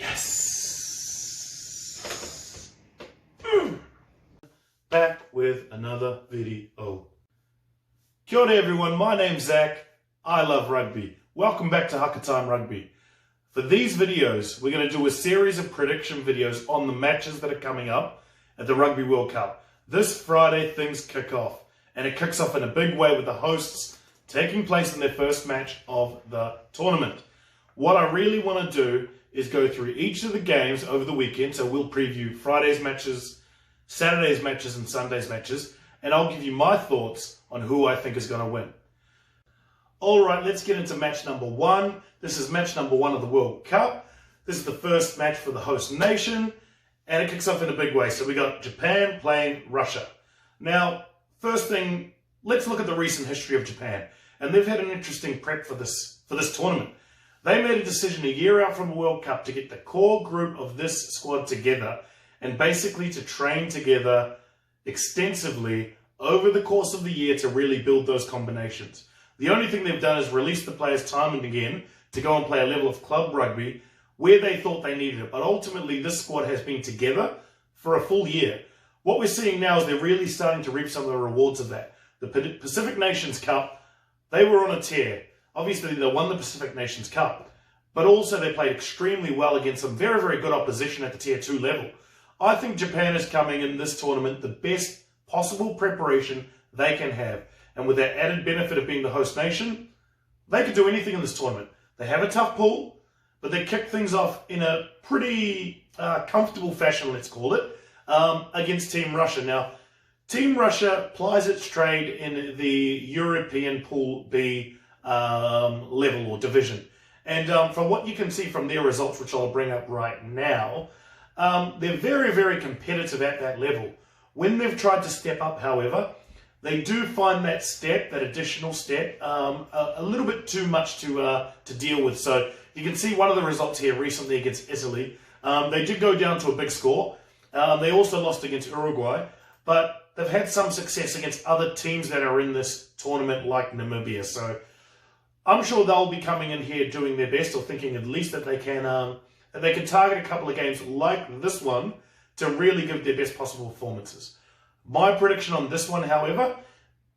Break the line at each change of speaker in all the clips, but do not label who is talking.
Yes! Back with another video. Kia ora everyone, my name's Zach. I love rugby. Welcome back to Hakatime Rugby. For these videos, we're going to do a series of prediction videos on the matches that are coming up at the Rugby World Cup. This Friday, things kick off. And it kicks off in a big way with the hosts taking place in their first match of the tournament. What I really want to do is go through each of the games over the weekend. So we'll preview Friday's matches, Saturday's matches, and Sunday's matches. And I'll give you my thoughts on who I think is going to win. All right, let's get into match number one. This is match number one of the World Cup. This is the first match for the host nation. And it kicks off in a big way. So we got Japan playing Russia. Now, first thing, let's look at the recent history of Japan. And they've had an interesting prep for this tournament. They made a decision a year out from the World Cup to get the core group of this squad together and basically to train together extensively over the course of the year to really build those combinations. The only thing they've done is release the players time and again to go and play a level of club rugby where they thought they needed it. But ultimately, this squad has been together for a full year. What we're seeing now is they're really starting to reap some of the rewards of that. The Pacific Nations Cup, they were on a tear. Obviously, they won the Pacific Nations Cup, but also they played extremely well against some very, very good opposition at the Tier 2 level. I think Japan is coming in this tournament the best possible preparation they can have. And with that added benefit of being the host nation, they could do anything in this tournament. They have a tough pool, but they kick things off in a pretty comfortable fashion, let's call it, against Team Russia. Now, Team Russia plies its trade in the European Pool B level or division. And from what you can see from their results, which I'll bring up right now, they're very, very competitive at that level. When they've tried to step up, however, they do find that additional step, a little bit too much to deal with. So you can see one of the results here recently against Italy. They did go down to a big score. They also lost against Uruguay, but they've had some success against other teams that are in this tournament like Namibia. So I'm sure they'll be coming in here doing their best, or thinking at least that they can target a couple of games like this one to really give their best possible performances. My prediction on this one, however,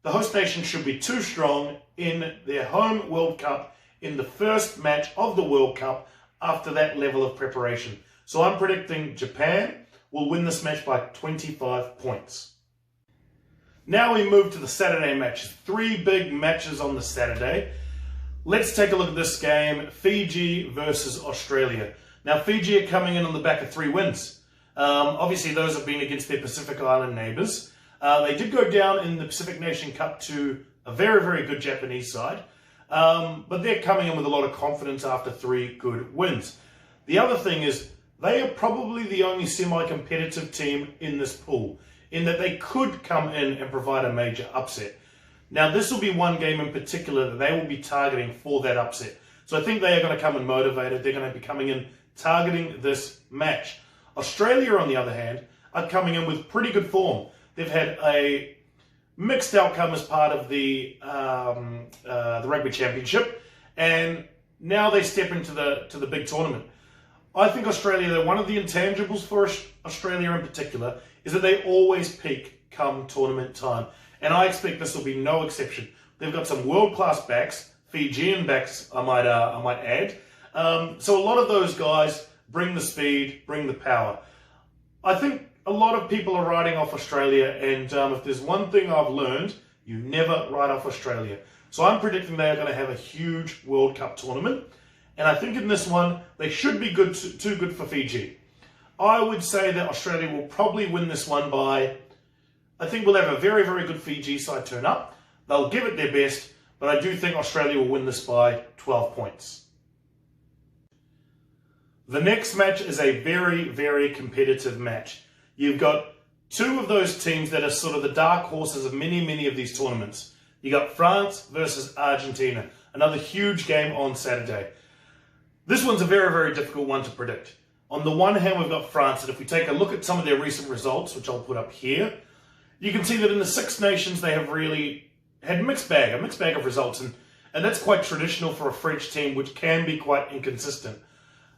the host nation should be too strong in their home World Cup in the first match of the World Cup after that level of preparation. So I'm predicting Japan will win this match by 25 points. Now we move to the Saturday matches. 3 big matches on the Saturday. Let's take a look at this game, Fiji versus Australia. Now, Fiji are coming in on the back of 3 wins. Obviously, those have been against their Pacific Island neighbours. They did go down in the Pacific Nation Cup to a very, very good Japanese side. But they're coming in with a lot of confidence after 3 good wins. The other thing is, they are probably the only semi-competitive team in this pool, in that they could come in and provide a major upset. Now, this will be one game in particular that they will be targeting for that upset. So I think they are going to come in motivated. They're going to be coming in targeting this match. Australia, on the other hand, are coming in with pretty good form. They've had a mixed outcome as part of the Rugby Championship, and now they step into the big tournament. I think Australia, one of the intangibles for Australia in particular, is that they always peak come tournament time. And I expect this will be no exception. They've got some world-class backs, Fijian backs, I might add. So a lot of those guys bring the speed, bring the power. I think a lot of people are writing off Australia, and if there's one thing I've learned, you never write off Australia. So I'm predicting they are going to have a huge World Cup tournament, and I think in this one, they should be too good for Fiji. I would say that Australia will probably win this one by, I think we'll have a very, very good Fiji side turn up. They'll give it their best, but I do think Australia will win this by 12 points. The next match is a very, very competitive match. You've got 2 of those teams that are sort of the dark horses of many, many of these tournaments. You got France versus Argentina, another huge game on Saturday. This one's a very, very difficult one to predict. On the one hand, we've got France, and if we take a look at some of their recent results, which I'll put up here, you can see that in the Six Nations, they have really had a mixed bag of results, and that's quite traditional for a French team, which can be quite inconsistent.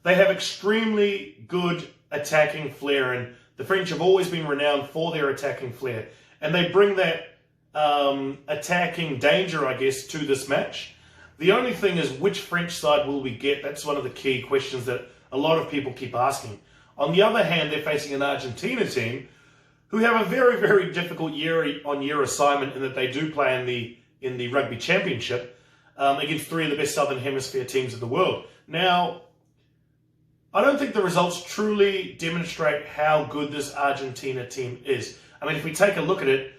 They have extremely good attacking flair, and the French have always been renowned for their attacking flair. And they bring that attacking danger, I guess, to this match. The only thing is, which French side will we get? That's one of the key questions that a lot of people keep asking. On the other hand, they're facing an Argentina team who have a very, very difficult year-on-year assignment in that they do play in the Rugby Championship against three of the best Southern Hemisphere teams of the world. Now, I don't think the results truly demonstrate how good this Argentina team is. I mean, if we take a look at it,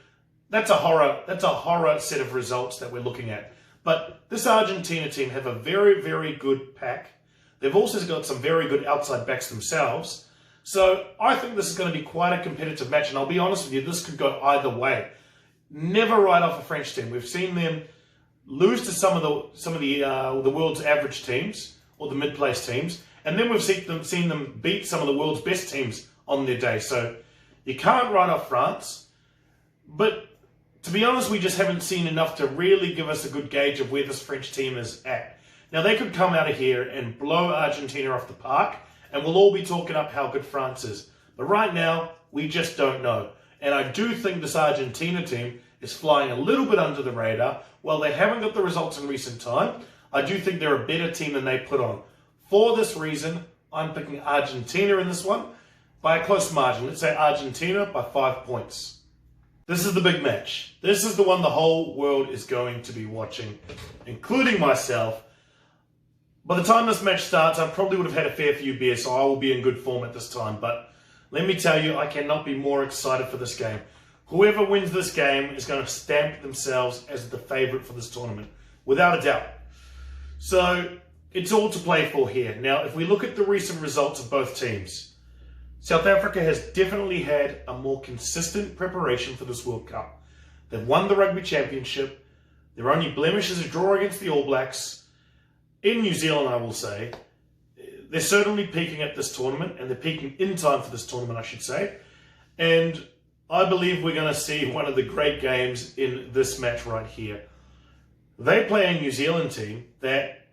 that's a horror set of results that we're looking at. But this Argentina team have a very, very good pack. They've also got some very good outside backs themselves. So I think this is going to be quite a competitive match. And I'll be honest with you, this could go either way. Never write off a French team. We've seen them lose to some of the world's average teams or the mid-place teams. And then we've seen them beat some of the world's best teams on their day. So you can't write off France. But to be honest, we just haven't seen enough to really give us a good gauge of where this French team is at. Now, they could come out of here and blow Argentina off the park, and we'll all be talking up how good France is. But right now, we just don't know. And I do think this Argentina team is flying a little bit under the radar. While they haven't got the results in recent time, I do think they're a better team than they put on. For this reason, I'm picking Argentina in this one by a close margin. Let's say Argentina by 5 points. This is the big match. This is the one the whole world is going to be watching, including myself. By the time this match starts, I probably would have had a fair few beers, so I will be in good form at this time. But let me tell you, I cannot be more excited for this game. Whoever wins this game is going to stamp themselves as the favourite for this tournament, without a doubt. So it's all to play for here. Now, if we look at the recent results of both teams, South Africa has definitely had a more consistent preparation for this World Cup. They've won the Rugby Championship. Their only blemish is a draw against the All Blacks. In New Zealand, I will say, they're certainly peaking at this tournament, and they're peaking in time for this tournament, I should say. And I believe we're going to see one of the great games in this match right here. They play a New Zealand team that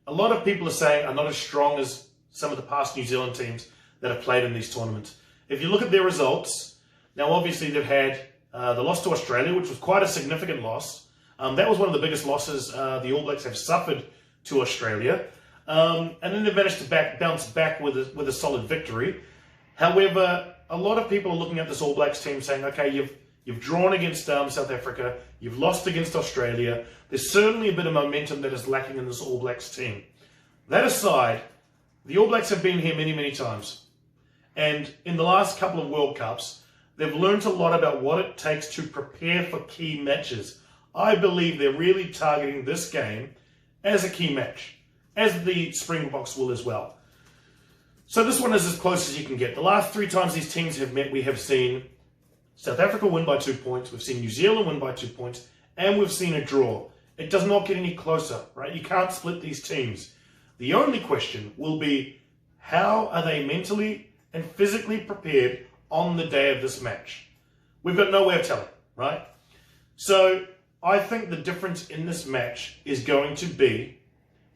a lot of people are saying are not as strong as some of the past New Zealand teams that have played in these tournaments. If you look at their results, now obviously they've had the loss to Australia, which was quite a significant loss. That was one of the biggest losses the All Blacks have suffered to Australia. And then they've managed to bounce back with a solid victory. However, a lot of people are looking at this All Blacks team saying, okay, you've drawn against South Africa, you've lost against Australia. There's certainly a bit of momentum that is lacking in this All Blacks team. That aside, the All Blacks have been here many, many times. And in the last couple of World Cups, they've learned a lot about what it takes to prepare for key matches. I believe they're really targeting this game as a key match, as the Springboks will as well. So this one is as close as you can get. The last 3 times these teams have met, we have seen South Africa win by 2 points, we've seen New Zealand win by 2 points, and we've seen a draw. It does not get any closer, right? You can't split these teams. The only question will be, how are they mentally and physically prepared on the day of this match? We've got no way of telling, right? So I think the difference in this match is going to be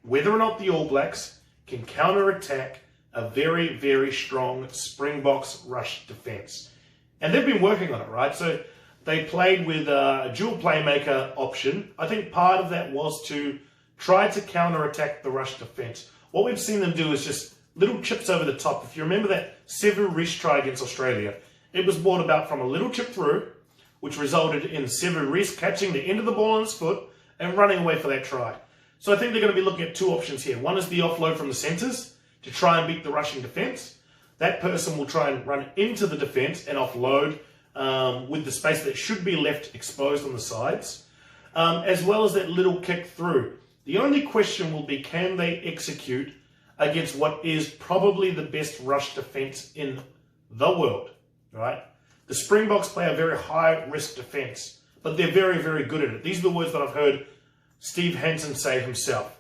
whether or not the All Blacks can counter-attack a very, very strong Springboks rush defence. And they've been working on it, right? So they played with a dual playmaker option. I think part of that was to try to counter-attack the rush defence. What we've seen them do is just little chips over the top. If you remember that Sevu Reece try against Australia, it was brought about from a little chip through, which resulted in Sevu Reece catching the end of the ball on his foot and running away for that try. So I think they're going to be looking at 2 options here. One is the offload from the centres to try and beat the rushing defence. That person will try and run into the defence and offload with the space that should be left exposed on the sides, as well as that little kick through. The only question will be, can they execute against what is probably the best rush defence in the world, right? The Springboks play a very high-risk defence, but they're very, very good at it. These are the words that I've heard Steve Hansen say himself.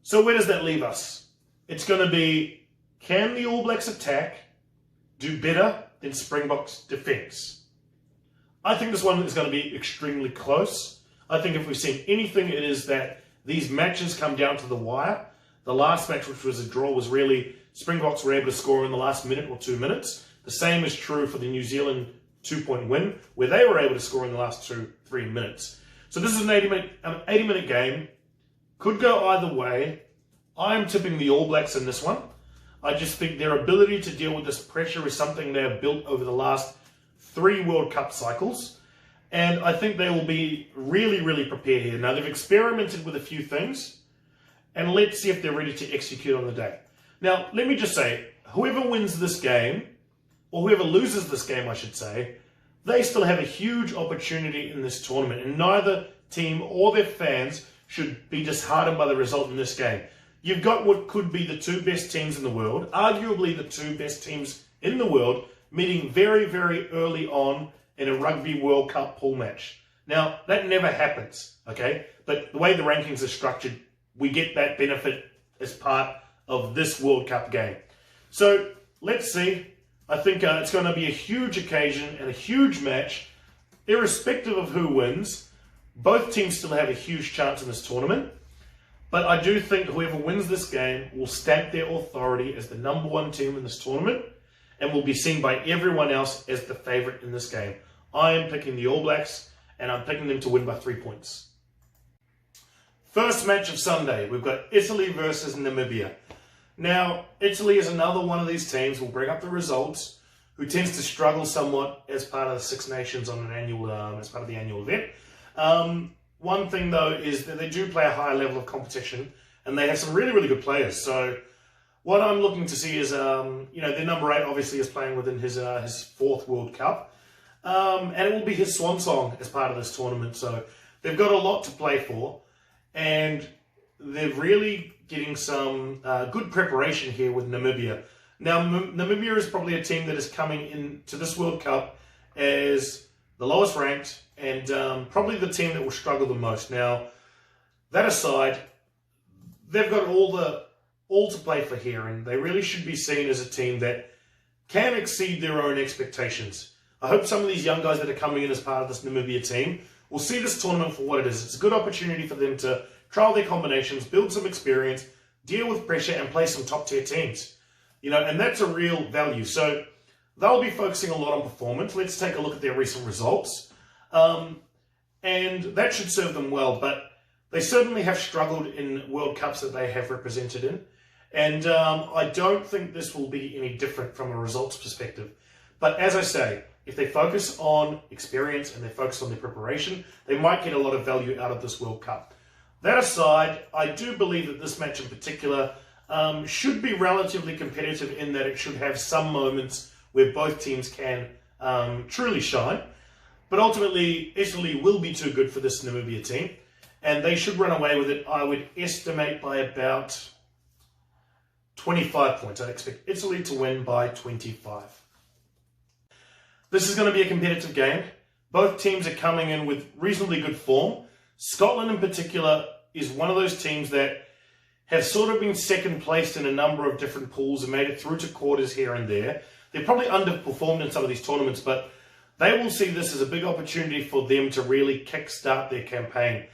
So where does that leave us? It's going to be, can the All Blacks attack do better than Springboks defence? I think this one is going to be extremely close. I think if we've seen anything, it is that these matches come down to the wire. The last match, which was a draw, was really Springboks were able to score in the last minute or 2 minutes. The same is true for the New Zealand 2-point win, where they were able to score in the last 2-3 minutes. So this is an 80-minute game. Could go either way. I'm tipping the All Blacks in this one. I just think their ability to deal with this pressure is something they have built over the last 3 World Cup cycles. And I think they will be really, really prepared here. Now, they've experimented with a few things, and let's see if they're ready to execute on the day. Now, let me just say, whoever wins this game, or whoever loses this game, I should say, they still have a huge opportunity in this tournament, and neither team or their fans should be disheartened by the result in this game. You've got what could be the 2 best teams in the world, arguably the 2 best teams in the world, meeting very, very early on in a Rugby World Cup pool match. Now, that never happens, okay? But the way the rankings are structured, we get that benefit as part of this World Cup game. So, let's see. I think it's going to be a huge occasion and a huge match. Irrespective of who wins, both teams still have a huge chance in this tournament. But I do think whoever wins this game will stamp their authority as the #1 team in this tournament and will be seen by everyone else as the favourite in this game. I am picking the All Blacks, and I'm picking them to win by 3 points. First match of Sunday, we've got Italy versus Namibia. Now, Italy is another one of these teams, we'll bring up the results, who tends to struggle somewhat as part of the Six Nations on an annual, as part of the annual event. One thing, though, is that they do play a high level of competition, and they have some really, really good players. So what I'm looking to see is, their number 8 obviously is playing within his 4th World Cup, and it will be his swan song as part of this tournament. So they've got a lot to play for, and they're really getting some good preparation here with Namibia. Now, Namibia is probably a team that is coming into this World Cup as the lowest ranked, and probably the team that will struggle the most. Now, that aside, they've got all to play for here, and they really should be seen as a team that can exceed their own expectations. I hope some of these young guys that are coming in as part of this Namibia team will see this tournament for what it is. It's a good opportunity for them to trial their combinations, build some experience, deal with pressure, and play some top-tier teams. And that's a real value. So they'll be focusing a lot on performance. Let's take a look at their recent results. And that should serve them well, but they certainly have struggled in World Cups that they have represented in. And I don't think this will be any different from a results perspective. But as I say, if they focus on experience and they focus on their preparation, they might get a lot of value out of this World Cup. That aside, I do believe that this match in particular should be relatively competitive in that it should have some moments where both teams can truly shine. But ultimately, Italy will be too good for this Namibia team, and they should run away with it, I would estimate, by about 25 points. I'd expect Italy to win by 25. This is going to be a competitive game. Both teams are coming in with reasonably good form. Scotland in particular is one of those teams that have sort of been second placed in a number of different pools and made it through to quarters here and there. They've probably underperformed in some of these tournaments, but they will see this as a big opportunity for them to really kickstart their campaign.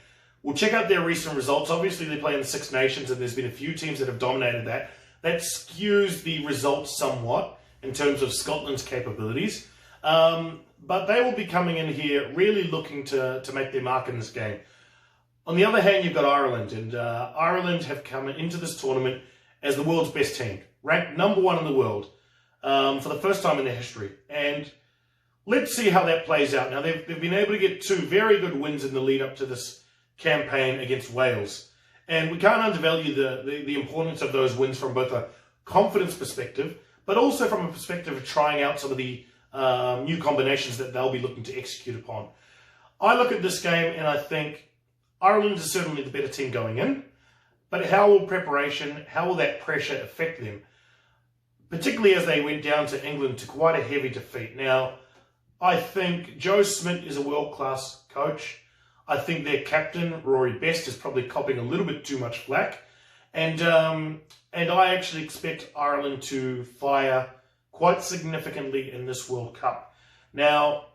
We'll check out their recent results. Obviously, they play in the Six Nations, and there's been a few teams that have dominated that. That skews the results somewhat in terms of Scotland's capabilities. But they will be coming in here really looking to make their mark in this game. On the other hand, you've got Ireland, and Ireland have come into this tournament as the world's best team, ranked #1 in the world for the first time in their history. And let's see how that plays out. Now, they've been able to get 2 very good wins in the lead up to this campaign against Wales. And we can't undervalue the importance of those wins from both a confidence perspective, but also from a perspective of trying out some of the new combinations that they'll be looking to execute upon. I look at this game and I think Ireland is certainly the better team going in, but how will preparation, how will that pressure affect them? Particularly as they went down to England to quite a heavy defeat. Now, I think Joe Schmidt is a world-class coach. I think their captain, Rory Best, is probably copping a little bit too much flack. And I actually expect Ireland to fire quite significantly in this World Cup. Now,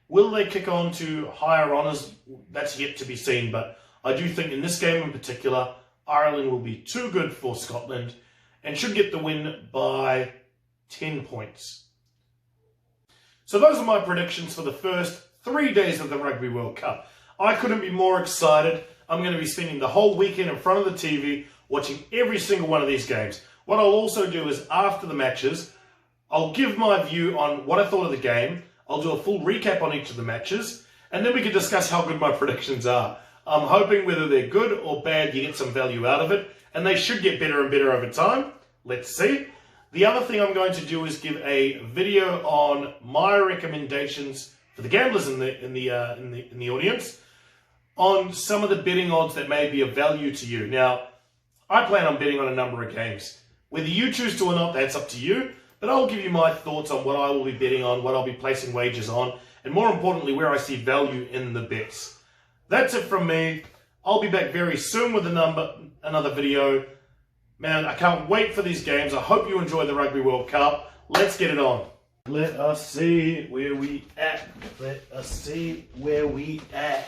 will they kick on to higher honours? That's yet to be seen, but I do think in this game in particular, Ireland will be too good for Scotland, and should get the win by 10 points. So those are my predictions for the first 3 days of the Rugby World Cup. I couldn't be more excited. I'm going to be spending the whole weekend in front of the TV watching every single one of these games. What I'll also do is after the matches, I'll give my view on what I thought of the game. I'll do a full recap on each of the matches, and then we can discuss how good my predictions are. I'm hoping whether they're good or bad, you get some value out of it, and they should get better and better over time. Let's see. The other thing I'm going to do is give a video on my recommendations for the gamblers in the audience on some of the betting odds that may be of value to you. Now, I plan on betting on a number of games. Whether you choose to or not, that's up to you. But I'll give you my thoughts on what I will be betting on, what I'll be placing wagers on, and more importantly, where I see value in the bets. That's it from me. I'll be back very soon with another video. Man, I can't wait for these games. I hope you enjoy the Rugby World Cup. Let's get it on. Let us see where we at. Let us see where we at.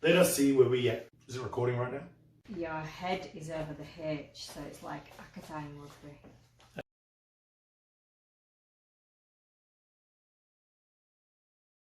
Let us see where we at. Is it recording right now?
Your head is over the H, so it's like Hakatime rugby.